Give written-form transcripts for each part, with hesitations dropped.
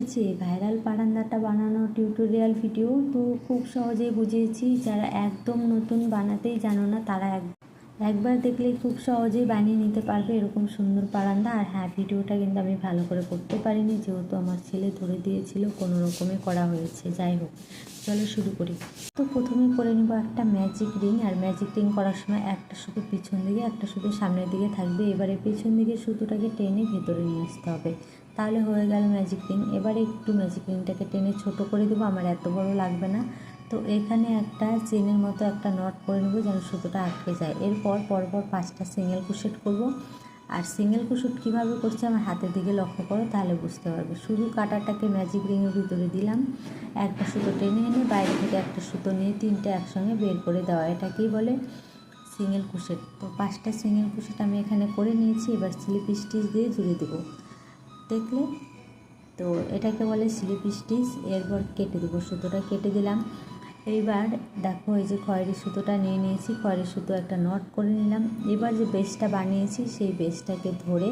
যে ভাইরাল বারান্দাটা বানানোর টিউটোরিয়াল ভিডিও তো খুব সহজেই বুঝিয়েছি। যারা একদম নতুন বানাতেই জানো না তারা একবার দেখলেই খুব সহজেই বানিয়ে নিতে পারবে এরকম সুন্দর বারান্দা। আর হ্যাঁ, ভিডিওটা কিন্তু আমি ভালো করে করতে পারিনি, যেহেতু আমার ছেলে ধরে দিয়েছিল, কোনো রকমে করা হয়েছে। যাই হোক, চলো শুরু করি। তো প্রথমে করে নিব একটা ম্যাজিক রিং। আর ম্যাজিক রিং করার সময় একটা সুতো পিছন দিকে, একটা সুতো সামনের দিকে থাকবে। এবারে পেছন দিকে সুতোটাকে টেনে ভেতরে নিয়ে আসতে হবে, তাহলে হয়ে গেল ম্যাজিক রিং। এবারে একটু ম্যাজিক রিংটাকে টেনে ছোট করে দেবো, আমার এত বড় লাগবে না। তো এখানে একটা চেনের মতো একটা নট করে নেবো যেন সুতোটা আটকে যায়। এরপর পরপর 5টা সিঙ্গেল ক্রোশেট করব। আর সিঙ্গেল ক্রোশেট কীভাবে করছি আমার হাতের দিকে লক্ষ্য করো, তাহলে বুঝতে পারবে। শুধু কাঁটাটাকে ম্যাজিক রিংয়ের ভিতরে দিলাম, একটা সুতো টেনে এনে বাইরে থেকে একটা সুতো নিয়ে 3টে একসঙ্গে বের করে দেওয়া, এটাকেই বলে সিঙ্গেল ক্রোশেট। তো 5টা সিঙ্গেল ক্রোশেট আমি এখানে করে নিয়েছি। এবার স্লিপ স্টিচ দিয়ে জুড়ে দেবো, দেখলে তো এটাকে বলে স্লিপ স্টিচ। এরপর কেটে দেবো, সুতোটা কেটে দিলাম। এইবার দেখো, এই যে খয়েরি সুতোটা নিয়ে নিয়েছি, খয়েরি সুতো একটা নট করে নিলাম। এবার যে বেসটা বানিয়েছি সেই বেসটাকে ধরে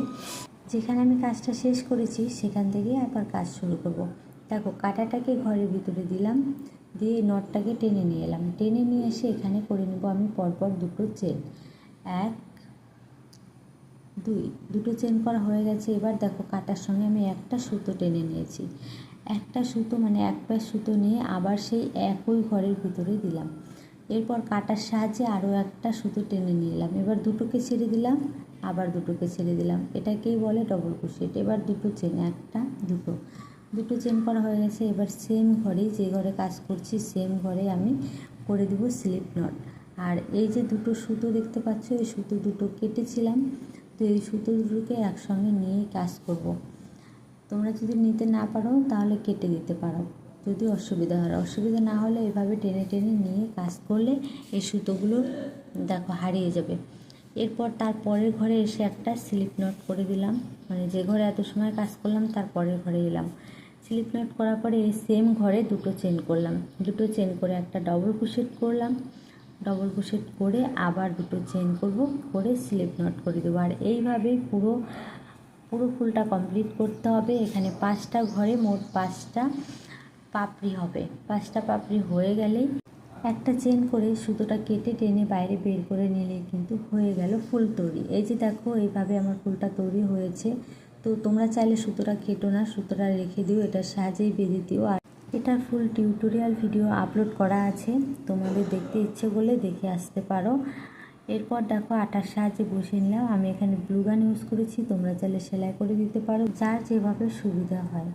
যেখানে আমি কাজটা শেষ করেছি সেখান থেকে আবার কাজ শুরু করব। দেখো, কাঁটাটাকে ঘরের ভিতরে দিলাম, দিয়ে নটটাকে টেনে নিয়ে এলাম। টেনে নিয়ে এসে এখানে করে নেব আমি পরপর দুটো চেন। 1 2 দুটো চেন করা হয়ে গেছে। এবার দেখো, কাটার সঙ্গে আমি একটা সুতো টেনে নিয়েছি। একটা সুতো মানে এক পাশ সুতো নিয়ে আবার সেই একই ঘরের ভিতরে দিলাম। এরপর কাটার সাহায্যে আরও একটা সুতো টেনে নিয়ে এলাম। এবার দুটোকে ছেড়ে দিলাম, আবার দুটোকে ছেড়ে দিলাম, এটাকেই বলে ডবল ক্রোশেট। এবার দুটো চেন, একটা দুটো চেন করা হয়ে গেছে। এবার সেম ঘরেই, যে ঘরে কাজ করছি সেম ঘরে আমি করে দেব স্লিপ নট। আর এই যে দুটো সুতো দেখতে পাচ্ছ, এই সুতো দুটো কেটেছিলাম, তো এই সুতো দুটোকে একসঙ্গে নিয়ে কাজ করব। তোমরা যদি নিতে না পারো তাহলে কেটে দিতে পারো, যদি অসুবিধা হয়। অসুবিধা না হলে এভাবে টেনে টেনে নিয়ে কাজ করলে এই সুতোগুলো দেখো হারিয়ে যাবে। এরপর তার পরের ঘরে এসে একটা স্লিপ নট করে দিলাম, মানে যে ঘরে এত সময় কাজ করলাম তার পরের ঘরে এলাম। স্লিপ নট করার পরে এই সেম ঘরে দুটো চেন করলাম, দুটো চেন করে একটা ডবল ক্রোশেট করলাম। ডবল ক্রোশেট করে আবার দুটো চেন করব, করে স্লিপ নট করে দেবো। আর এইভাবেই পুরো ফুলটা কমপ্লিট করতে হবে। এখানে 5টা ঘরে মোট 5টা পাপড়ি হবে। 5টা পাপড়ি হয়ে গেলেই একটা চেন করে সুতোটা কেটে টেনে বাইরে বের করে নিলেই কিন্তু হয়ে গেল ফুল তৈরি। এই যে দেখো, এইভাবে আমার ফুলটা তৈরি হয়েছে। তো তোমরা চাইলে সুতোটা কেটো না, সুতোটা রেখে দিও, এটার সাহায্যেই বেঁধে দিও। আর এটার ফুল টিউটোরিয়াল ভিডিও আপলোড করা আছে, তোমাদের দেখতে ইচ্ছে করলে দেখে আসতে পারো। এরপর দেখো, আটার সাহায্যে বসিয়ে নিলাম। আমি এখানে গ্লু গান ইউজ করেছি, তোমরা চাইলে সেলাই করে দিতে পারো, যার যেভাবে সুবিধা হয়।